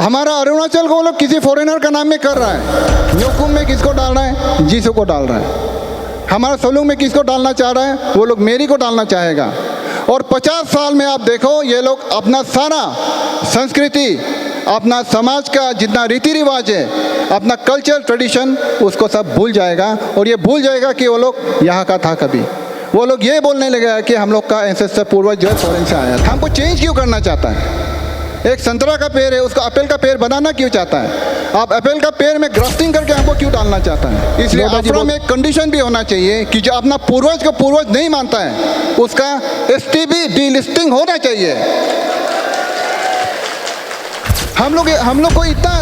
हमारा अरुणाचल को वो लोग किसी फॉरेनर का नाम में कर रहा है। न्योकुम में किसको डाल रहा है? जीसू को डाल रहा है। हमारा सलूंग में किसको डालना चाह रहा है? वो लोग मेरी को डालना चाहेगा। और 50 साल में आप देखो ये लोग अपना सारा संस्कृति, अपना समाज का जितना रीति रिवाज है, अपना कल्चर ट्रेडिशन, उसको सब भूल जाएगा। और ये भूल जाएगा कि वो लोग यहाँ का था कभी। वो लोग ये बोलने लगेगा कि हम लोग का एंसेस्टर पूर्वज जो है फॉरेन से आया था। हमको चेंज क्यों करना चाहता है? एक संतरा का पेड़ है, उसको एप्पल का पेड़ बनाना क्यों चाहता है? आप एप्पल का पेड़ में ग्राफ्टिंग करके हमको क्यों डालना चाहता है? इसलिए अफ्रा में एक कंडीशन भी होना चाहिए कि जो अपना पूर्वज को पूर्वज नहीं मानता है उसका एसटीबी डीलिस्टिंग होना चाहिए। हम लोग को इतना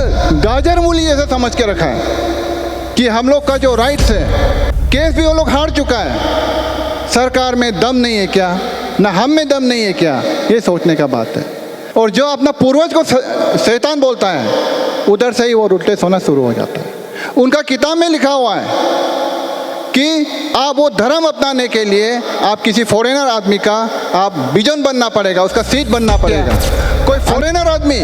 गाजर मूली जैसा समझ के रखा है कि हम लोग का जो राइट्स है, केस भी वो लोग हार चुका है। सरकार में दम नहीं है क्या? ना हम में दम नहीं है क्या? ये सोचने का बात है। और जो अपना पूर्वज को शैतान बोलता है, उधर से ही वो उल्टे सोना शुरू हो जाता है। उनका किताब में लिखा हुआ है कि आप वो धर्म अपनाने के लिए आप किसी फॉरेनर आदमी का आप बिजन बनना पड़ेगा, उसका सीट बनना पड़ेगा। कोई फॉरेनर आदमी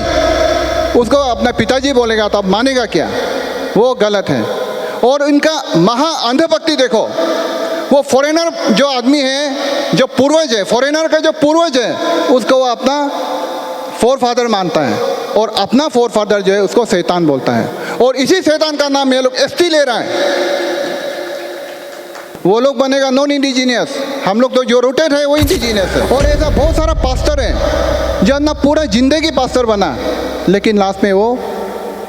उसको अपना पिताजी बोलेगा तो आप मानेगा क्या? वो गलत है। और इनका महा अंधभक्ति देखो। वो फॉरेनर जो आदमी है, जो पूर्वज है, फॉरेनर का जो पूर्वज है, उसको वो अपना फोर फादर मानता है और अपना फोर फादर जो है उसको शैतान बोलता है। और इसी शैतान का नाम ये लोग एसटी ले रहा है। वो लोग बनेगा नॉन इंडिजीनियस, हम लोग तो जो रूटेड है वो इंडिजीनियस है। और ऐसा बहुत सारा पास्टर है जो अपना पूरा जिंदगी पास्टर बना, लेकिन लास्ट में वो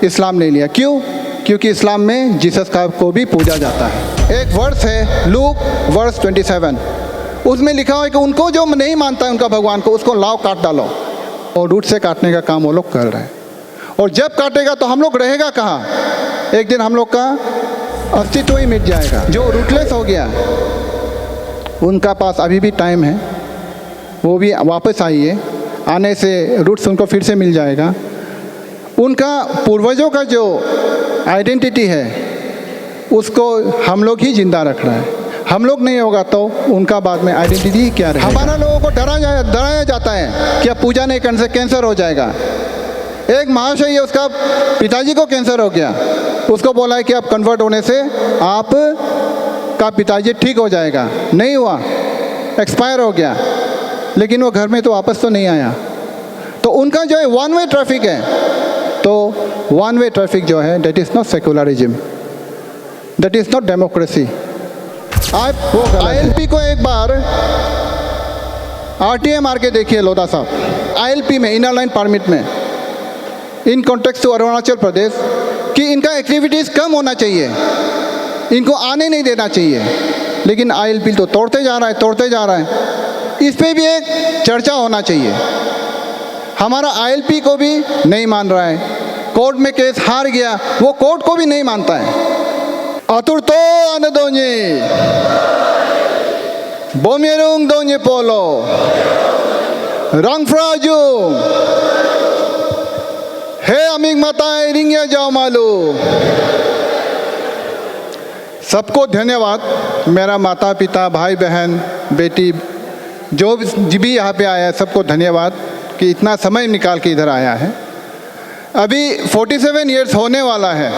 इस्लाम नहीं लिया। क्यों? क्योंकि इस्लाम में जीसस का को भी पूजा जाता है। एक वर्स है लूक वर्स 27, उसमें लिखा हुआ है कि उनको जो नहीं मानता है उनका भगवान को, उसको लाओ काट डालो। और रूट से काटने का काम वो लोग कर रहे हैं। और जब काटेगा तो हम लोग रहेगा कहाँ? एक दिन हम लोग का अस्तित्व ही मिट जाएगा। जो रूटलेस हो गया उनका पास अभी भी टाइम है, वो भी वापस आइए, आने से रूट्स उनको फिर से मिल जाएगा। उनका पूर्वजों का जो आइडेंटिटी है उसको हम लोग ही जिंदा रख रहे हैं। हम लोग नहीं होगा तो उनका बाद में आइडेंटिटी ही क्या रहेगा? हमारा लोगों को डराया जाता है कि अब पूजा नहीं करने से कैंसर हो जाएगा। एक महाशय है, उसका पिताजी को कैंसर हो गया, उसको बोला है कि आप कन्वर्ट होने से आप का पिताजी ठीक हो जाएगा। नहीं हुआ, एक्सपायर हो गया। लेकिन वो घर में तो वापस तो नहीं आया। तो उनका जो है वन वे ट्रैफिक है। तो वन वे ट्रैफिक जो है that is not secularism, that is not democracy. आप ILP को एक बार RTA मार के देखिए लोधा साहब। ILP में इनर लाइन परमिट में in context to Arunachal Pradesh कि इनका एक्टिविटीज़ कम होना चाहिए, इनको आने नहीं देना चाहिए। लेकिन ILP तो तोड़ते जा रहा है। इस पर भी एक चर्चा होना चाहिए। हमारा ILP को भी नहीं मान रहा है, कोर्ट में केस हार गया, वो कोर्ट को भी नहीं मानता है। अतुर्तो अनदोनी बोमेरुंग दोनी पोलो रंगफ्राजू हे अमिंग माताएं रिंगिया जाओ मालू। सबको धन्यवाद। मेरा माता पिता, भाई बहन, बेटी जो भी यहाँ पे आया है, सबको धन्यवाद कि इतना समय निकाल के इधर आया है। अभी 47 इयर्स होने वाला है।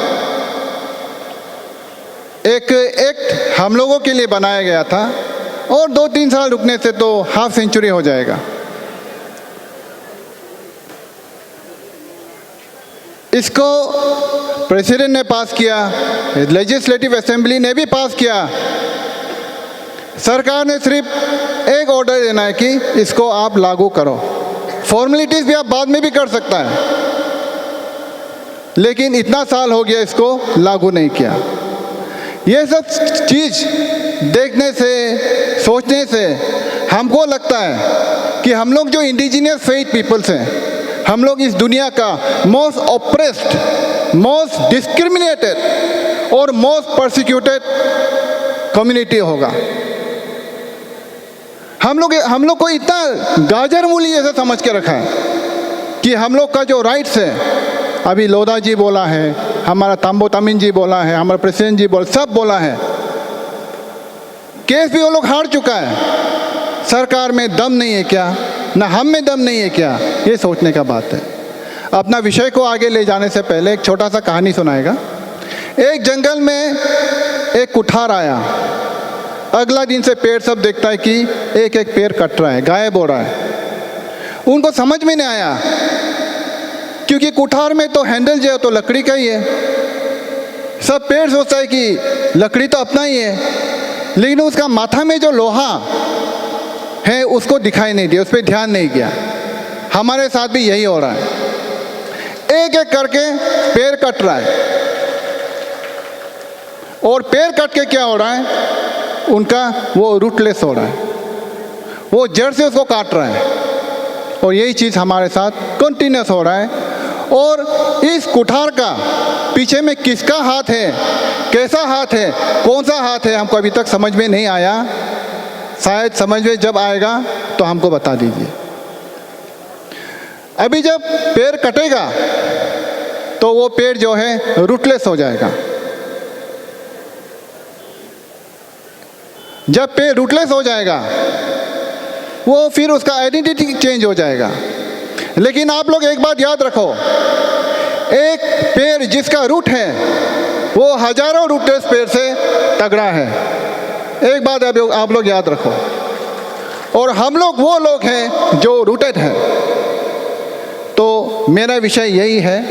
एक एक्ट हम लोगों के लिए बनाया गया था और 2-3 साल रुकने से तो हाफ सेंचुरी हो जाएगा। इसको प्रेसिडेंट ने पास किया, लेजिस्लेटिव असेंबली ने भी पास किया। सरकार ने सिर्फ एक ऑर्डर देना है कि इसको आप लागू करो। फॉर्मेलिटीज भी आप बाद में भी कर सकता है, लेकिन इतना साल हो गया इसको लागू नहीं किया। ये सब चीज़ देखने से, सोचने से हमको लगता है कि हम लोग जो इंडिजिनियस फेथ पीपल्स हैं, हम लोग इस दुनिया का मोस्ट ऑप्रेस्ड, मोस्ट डिस्क्रिमिनेटेड और मोस्ट परसिक्यूटेड कम्युनिटी होगा। हम लोग को इतना गाजर मूली जैसा समझ के रखा है कि हम लोग का जो राइट्स है, अभी लोधा जी बोला है, हमारा तांबो तामिन जी बोला है, हमारा प्रेसिडेंट जी सब बोला है। केस भी वो लोग हार चुका है। सरकार में दम नहीं है क्या? ना हम में दम नहीं है क्या? ये सोचने का बात है। अपना विषय को आगे ले जाने से पहले एक छोटा सा कहानी सुनाएगा। एक जंगल में एक कुठार आया। अगला दिन से पेड़ सब देखता है कि एक एक पेड़ कट रहा है, गायब हो रहा है। उनको समझ में नहीं आया, क्योंकि कुठार में तो हैंडल जो है तो लकड़ी का ही है। सब पेड़ सोचता है कि लकड़ी तो अपना ही है, लेकिन उसका माथा में जो लोहा है उसको दिखाई नहीं दिया, उस पर ध्यान नहीं किया। हमारे साथ भी यही हो रहा है, एक एक करके पेड़ कट रहा है। और पेड़ कट के क्या हो रहा है, उनका वो रूटलेस हो रहा है, वो जड़ से उसको काट रहा है। और यही चीज़ हमारे साथ कंटिन्यूस हो रहा है। और इस कुठार का पीछे में किसका हाथ है, कैसा हाथ है, कौन सा हाथ है, हमको अभी तक समझ में नहीं आया। शायद समझ में जब आएगा तो हमको बता दीजिए। अभी जब पेड़ कटेगा तो वो पेड़ जो है रूटलेस हो जाएगा। जब पेड़ रूटलेस हो जाएगा वो फिर उसका आइडेंटिटी चेंज हो जाएगा। लेकिन आप लोग एक बात याद रखो, एक पेड़ जिसका रूट है वो हजारों रूटलेस पेड़ से तगड़ा है। एक बात आप लोग याद रखो। और हम लोग वो लोग हैं जो रूटेड हैं। तो मेरा विषय यही है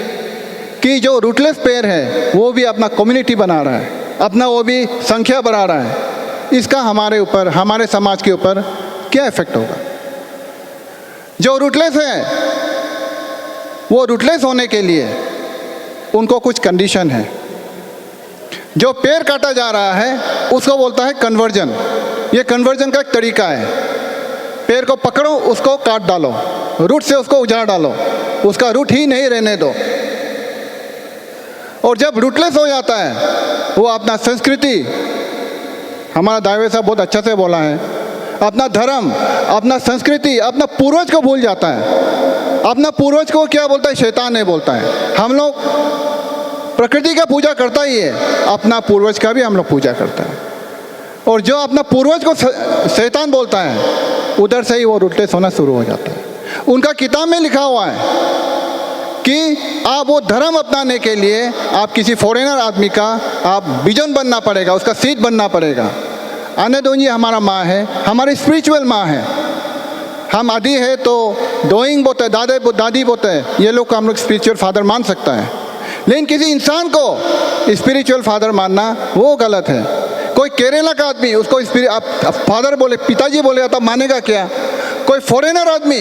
कि जो रूटलेस पेड़ है वो भी अपना कम्युनिटी बना रहा है, अपना वो भी संख्या बढ़ा रहा है। इसका हमारे ऊपर, हमारे समाज के ऊपर क्या इफेक्ट होगा। जो रूटलेस है वो रूटलेस होने के लिए उनको कुछ कंडीशन है। जो पेड़ काटा जा रहा है उसको बोलता है कन्वर्जन। ये कन्वर्जन का एक तरीका है। पेड़ को पकड़ो, उसको काट डालो, रूट से उसको उजाड़ डालो, उसका रूट ही नहीं रहने दो। और जब रूटलेस हो जाता है वो अपना संस्कृति, हमारा दावे साहब बहुत अच्छा से बोला है, अपना धर्म, अपना संस्कृति, अपना पूर्वज को भूल जाता है। अपना पूर्वज को क्या बोलता है, शैतान नहीं बोलता है। हम लोग प्रकृति का पूजा करता ही है, अपना पूर्वज का भी हम लोग पूजा करता है। और जो अपना पूर्वज को शैतान बोलता है उधर से ही वो रूटलेस होना शुरू हो जाता है। उनका किताब में लिखा हुआ है कि आप वो धर्म अपनाने के लिए आप किसी फॉरेनर आदमी का आप बिजन बनना पड़ेगा, उसका सीट बनना पड़ेगा। आने दो जी, हमारा माँ है, हमारी स्पिरिचुअल माँ है। हम आदि है तो डोइंग बोलते हैं, दादी बोलते हैं, ये लोग को हम लोग स्पिरिचुअल फादर मान सकता है। लेकिन किसी इंसान को स्पिरिचुअल फादर मानना वो गलत है। कोई केरला का आदमी उसको आप फादर बोले, पिताजी बोलेगा तब मानेगा क्या? कोई फॉरेनर आदमी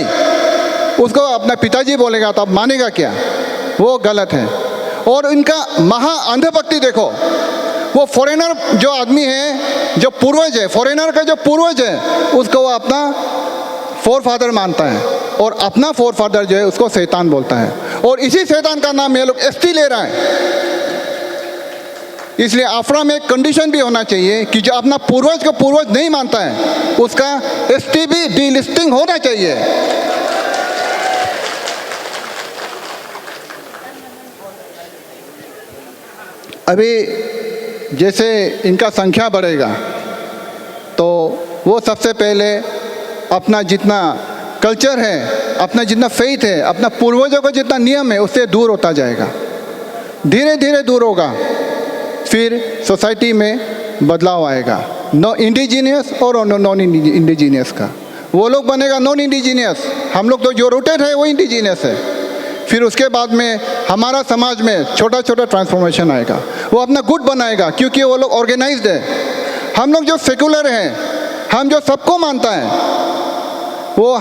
उसको अपना पिताजी बोलेगा तब मानेगा क्या? वो गलत है। और इनका महा अंधभक्ति देखो, वो फॉरेनर जो आदमी है, जो पूर्वज है, फॉरेनर का जो पूर्वज है उसको वो अपना फोर फादर मानता है, और अपना फोर फादर जो है उसको शैतान बोलता है। और इसी शैतान का नाम ये लोग एसटी ले रहा है। इसलिए आफरा में एक कंडीशन भी होना चाहिए कि जो अपना पूर्वज को पूर्वज नहीं मानता है उसका एसटी भी डीलिस्टिंग होना चाहिए। अभी जैसे इनका संख्या बढ़ेगा तो वो सबसे पहले अपना जितना कल्चर है, अपना जितना फेथ है, अपना पूर्वजों का जितना नियम है उससे दूर होता जाएगा, धीरे धीरे दूर होगा। फिर सोसाइटी में बदलाव आएगा, नो इंडिजीनियस और नॉन इंडिजीनियस का। वो लोग बनेगा नॉन इंडिजीनियस, हम लोग तो जो रूटेड है वो इंडिजीनियस है। फिर उसके बाद में हमारा समाज में छोटा छोटा ट्रांसफॉर्मेशन आएगा, वो अपना गुट बनाएगा क्योंकि वो लोग ऑर्गेनाइज्ड है। हम लोग जो सेकुलर हैं, हम जो सबको मानता है वो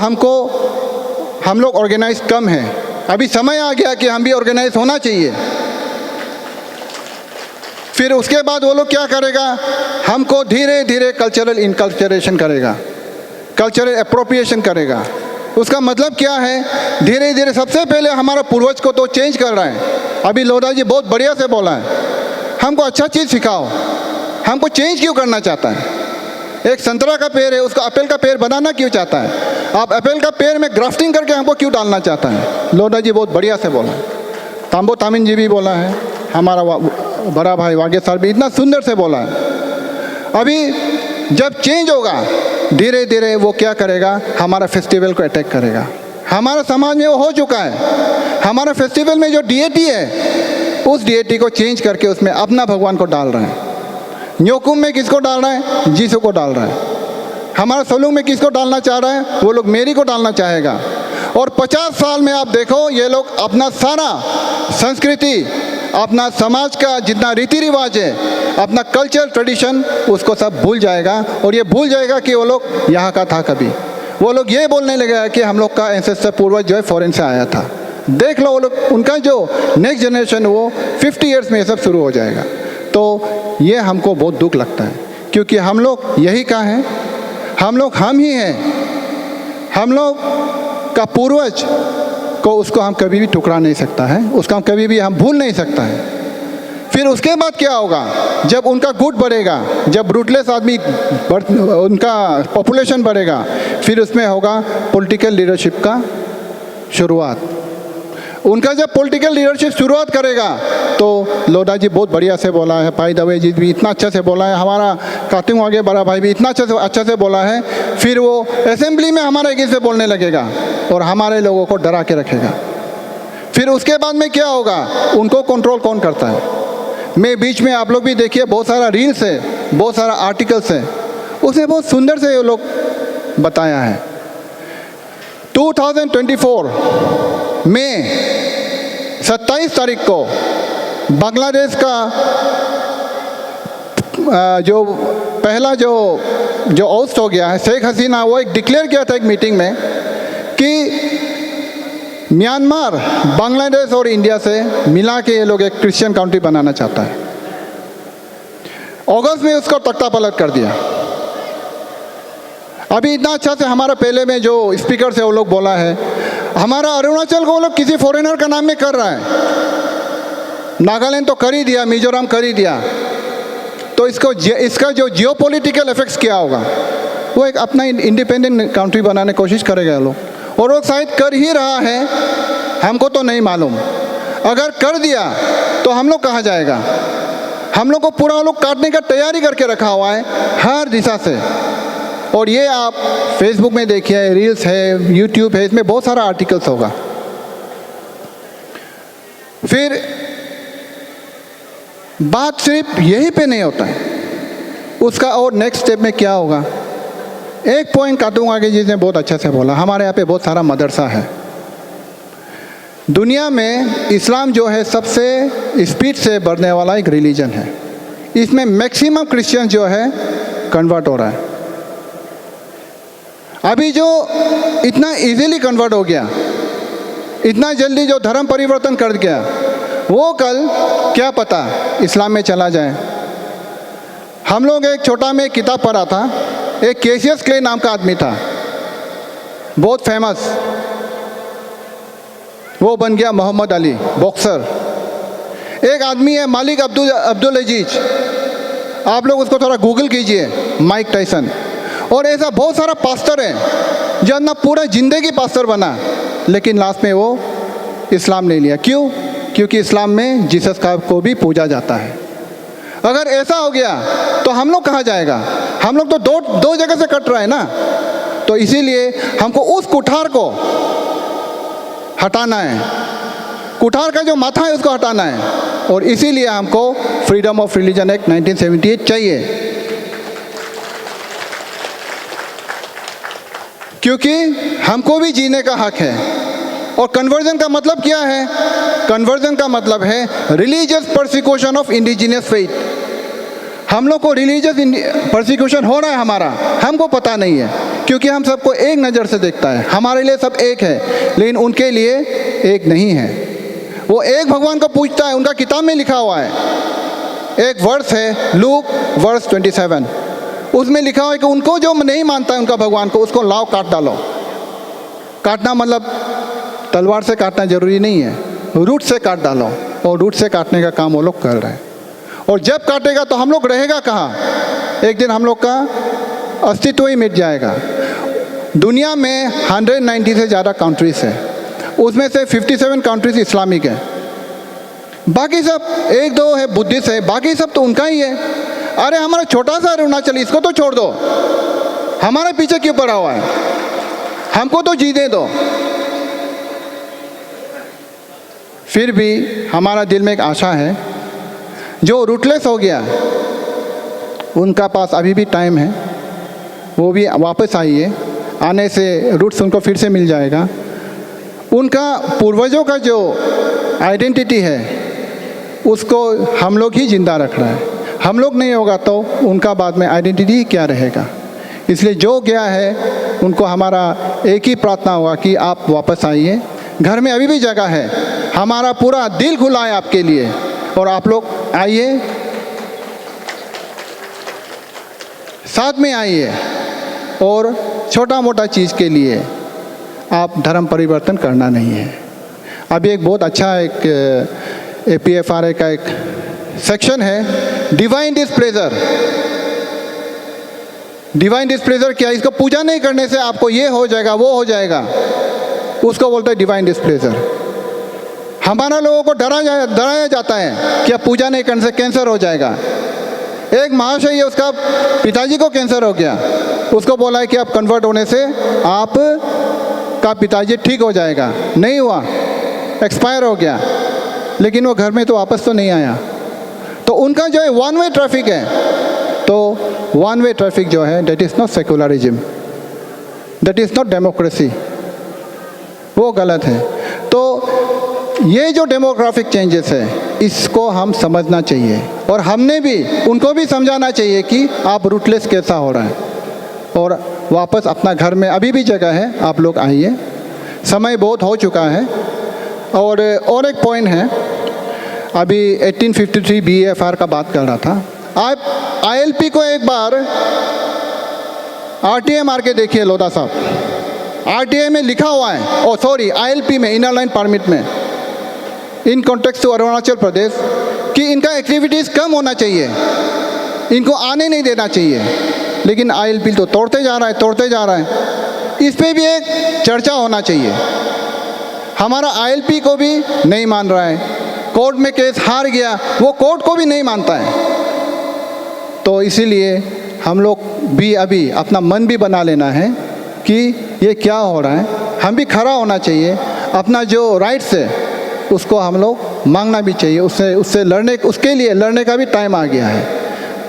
हम लोग ऑर्गेनाइज कम हैं। अभी समय आ गया कि हम भी ऑर्गेनाइज होना चाहिए। फिर उसके बाद वो लोग क्या करेगा, हमको धीरे धीरे कल्चरल इनकल्चरेशन करेगा, कल्चरल एप्रोप्रिएशन करेगा। उसका मतलब क्या है, धीरे धीरे सबसे पहले हमारा पूर्वज को तो चेंज कर रहा है। अभी लोधा जी बहुत बढ़िया से बोला है, हमको अच्छा चीज़ सिखाओ, हमको चेंज क्यों करना चाहता है? एक संतरा का पेड़ है, उसको एप्पल का पेड़ बनाना क्यों चाहता है? आप एप्पल का पेड़ में ग्राफ्टिंग करके हमको क्यों डालना चाहता है? लोधा जी बहुत बढ़िया से बोला, तांबो तामिन जी भी बोला है, हमारा बड़ा भाई वागे साहब भी इतना सुंदर से बोला है। अभी जब चेंज होगा धीरे धीरे वो क्या करेगा, हमारा फेस्टिवल को अटैक करेगा, हमारे समाज में वो हो चुका है। हमारे फेस्टिवल में जो डीएटी है, उस डीएटी को चेंज करके उसमें अपना भगवान को डाल रहे हैं। न्योकुम में किसको डाल रहा है? जीसू को डाल रहा है। हमारा सलूंग में किसको डालना चाह रहा है? वो लोग मेरी को डालना चाहेगा। और 50 साल में आप देखो, ये लोग अपना सारा संस्कृति, अपना समाज का जितना रीति रिवाज है, अपना कल्चर ट्रेडिशन, उसको सब भूल जाएगा। और ये भूल जाएगा कि वो लोग यहाँ का था कभी। वो लोग ये बोलने लगेगा कि हम लोग का एंसेस्टर पूर्वज जो है फॉरेन से आया था। देख लो, वो लोग, उनका जो नेक्स्ट जनरेशन वो 50 ईयर्स में ये सब शुरू हो जाएगा। तो ये हमको बहुत दुख लगता है, क्योंकि हम लोग यही का हैं, हम लोग हम ही हैं। हम लोग का पूर्वज को उसको हम कभी भी टुकरा नहीं सकता है, उसको हम कभी भी हम भूल नहीं सकता है। फिर उसके बाद क्या होगा? जब उनका गुट बढ़ेगा, जब रूटलेस आदमी उनका पॉपुलेशन बढ़ेगा, फिर उसमें होगा पॉलिटिकल लीडरशिप का शुरुआत। उनका जब पॉलिटिकल लीडरशिप शुरुआत करेगा तो लोधा जी बहुत बढ़िया से बोला है, पाई दवे जी भी इतना अच्छा से बोला है, हमारा कातिंग आगे बड़ा भाई भी इतना अच्छा से बोला है। फिर वो असेंबली में हमारे अगेंस्ट से बोलने लगेगा और हमारे लोगों को डरा के रखेगा। फिर उसके बाद में क्या होगा? उनको कंट्रोल कौन करता है? मैं बीच में आप लोग भी देखिए, बहुत सारा रील्स है, बहुत सारा आर्टिकल्स है, उसमें बहुत सुंदर से ये लोग बताया है। 2024 में 27 तारीख को बांग्लादेश का जो पहला जो ओस्ट हो गया है, शेख हसीना, वो एक डिक्लेयर किया था एक मीटिंग में कि म्यांमार बांग्लादेश और इंडिया से मिला के ये लोग एक क्रिश्चियन कंट्री बनाना चाहता है। अगस्त में उसको तख्ता पलट कर दिया। अभी इतना अच्छा से हमारा पहले में जो स्पीकर से वो लोग बोला है, हमारा अरुणाचल को वो लोग किसी फॉरेनर का नाम में कर रहा है। नागालैंड तो कर ही दिया, मिजोरम कर ही दिया, तो इसका जो जियोपॉलिटिकल इफेक्ट्स क्या होगा? वो एक अपना इंडिपेंडेंट कंट्री बनाने की कोशिश करेगा लोग, और वो शायद कर ही रहा है, हमको तो नहीं मालूम। अगर कर दिया तो हम लोग कहाँ जाएगा? हम लोग को पूरा वो लोग काटने का तैयारी करके रखा हुआ है हर दिशा से। और ये आप फेसबुक में देखिए, रील्स है, यूट्यूब है, इसमें बहुत सारा आर्टिकल्स होगा। फिर बात सिर्फ यही पे नहीं होता है, उसका और नेक्स्ट स्टेप में क्या होगा? एक पॉइंट काटूंगा कि जिसने बहुत अच्छा से बोला, हमारे यहाँ पे बहुत सारा मदरसा है। दुनिया में इस्लाम जो है सबसे स्पीड से बढ़ने वाला एक रिलीजन है। इसमें मैक्सिमम क्रिश्चियन जो है कन्वर्ट हो रहा है। अभी जो इतना इजीली कन्वर्ट हो गया, इतना जल्दी जो धर्म परिवर्तन कर गया, वो कल क्या पता इस्लाम में चला जाए। हम लोग एक छोटा में किताब पढ़ा था, एक कैसियस क्ले नाम का आदमी था, बहुत फेमस, वो बन गया मोहम्मद अली बॉक्सर। एक आदमी है मालिक अब्दुल अजीज, आप लोग उसको थोड़ा गूगल कीजिए, माइक टाइसन। और ऐसा बहुत सारा पास्टर है जो अपना पूरा जिंदगी पास्टर बना, लेकिन लास्ट में वो इस्लाम नहीं लिया। क्यों? क्योंकि इस्लाम में जीसस का को भी पूजा जाता है। अगर ऐसा हो गया तो हम लोग कहाँ जाएगा? हम लोग तो दो जगह से कट रहा है ना। तो इसीलिए हमको उस कुठार को हटाना है, कुठार का जो माथा है उसको हटाना है। और इसीलिए हमको फ्रीडम ऑफ रिलीजन एक्ट 1978 चाहिए, क्योंकि हमको भी जीने का हक है। और कन्वर्जन का मतलब क्या है? कन्वर्जन का मतलब है religious persecution of indigenous faith. हम लोग को रिलीजियस परसिक्यूशन हो रहा है हमारा, हमको पता नहीं है, क्योंकि हम सबको एक नज़र से देखता है। हमारे लिए सब एक है, लेकिन उनके लिए एक नहीं है। वो एक भगवान को पूजता है, उनका किताब में लिखा हुआ है। एक वर्स है लूक वर्स 27, उसमें लिखा हुआ है कि उनको जो नहीं मानता है उनका भगवान को, उसको लाओ काट डालो। काटना मतलब तलवार से काटना जरूरी नहीं है, रूट से काट डालो। और रूट से काटने का काम वो लोग कर रहे हैं। और जब काटेगा तो हम लोग रहेगा कहाँ? एक दिन हम लोग का अस्तित्व ही मिट जाएगा। दुनिया में 190 से ज़्यादा कंट्रीज है, उसमें से 57 कंट्रीज इस्लामिक है, बाकी सब एक दो है बुद्धिस्ट है, बाकी सब तो उनका ही है। अरे हमारा छोटा सा अरुणाचल, इसको तो छोड़ दो, हमारे पीछे क्यों पड़ा हुआ है? हमको तो जीने दो। फिर भी हमारा दिल में एक आशा है, जो रूटलेस हो गया उनका पास अभी भी टाइम है, वो भी वापस आइए, आने से रूट्स उनको फिर से मिल जाएगा। उनका पूर्वजों का जो आइडेंटिटी है उसको हम लोग ही जिंदा रख रहा है। हम लोग नहीं होगा तो उनका बाद में आइडेंटिटी क्या रहेगा। इसलिए जो गया है उनको हमारा एक ही प्रार्थना होगा कि आप वापस आइए, घर में अभी भी जगह है, हमारा पूरा दिल खुला है आपके लिए, और आप लोग आइए, साथ में आइए, और छोटा मोटा चीज़ के लिए आप धर्म परिवर्तन करना नहीं है। अभी एक बहुत अच्छा एक APFRA का एक सेक्शन है, डिवाइन डिस्प्लेजर। डिवाइन डिस्प्लेजर क्या है? इसको पूजा नहीं करने से आपको ये हो जाएगा वो हो जाएगा, उसको बोलते हैं डिवाइन डिस्प्लेजर। हमारा लोगों को डराया जाता है कि आप पूजा नहीं करने से कैंसर हो जाएगा। एक महाशय, उसका पिताजी को कैंसर हो गया, उसको बोला है कि आप कन्वर्ट होने से आप का पिताजी ठीक हो जाएगा। नहीं हुआ, एक्सपायर हो गया, लेकिन वो घर में तो वापस तो नहीं आया। तो उनका जो है वन वे ट्रैफिक है, तो वन वे ट्रैफिक जो है that is not secularism, that is not democracy, वो गलत है। तो ये जो डेमोग्राफिक चेंजेस है इसको हम समझना चाहिए, और हमने भी उनको भी समझाना चाहिए कि आप रूटलेस कैसा हो रहा है, और वापस अपना घर में अभी भी जगह है, आप लोग आइए, समय बहुत हो चुका है। और एक पॉइंट है, अभी 1853 BFR का बात कर रहा था, आप ILP को एक बार RTA मार के देखिए लोधा साहब। RTA में लिखा हुआ है, ILP में, इनर लाइन परमिट में, in context to Arunachal Pradesh, कि इनका एक्टिविटीज़ कम होना चाहिए, इनको आने नहीं देना चाहिए, लेकिन ILP तो तोड़ते जा रहा है। इस पे भी एक चर्चा होना चाहिए। हमारा ILP को भी नहीं मान रहा है, कोर्ट में केस हार गया, वो कोर्ट को भी नहीं मानता है। तो इसीलिए हम लोग भी अभी अपना मन भी बना लेना है कि ये क्या हो रहा है, हम भी खड़ा होना चाहिए, अपना जो राइट्स है उसको हम लोग मांगना भी चाहिए, उसके लिए लड़ने का भी टाइम आ गया है।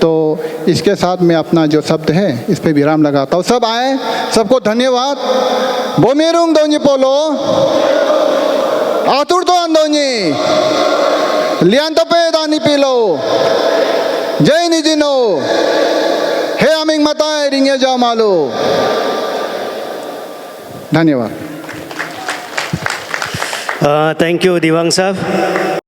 तो इसके साथ मैं अपना जो शब्द है इस पे विराम लगाता हूँ। सब आए, सबको धन्यवाद। बोमेरुंग दोंजी पोलो आतुर तो अंदोनी लियांतपे दानी पिलो जय निजिनो हे अमिंग मताए रिंगे जाओ मालो। धन्यवाद। थैंक यू दिवांग साहब।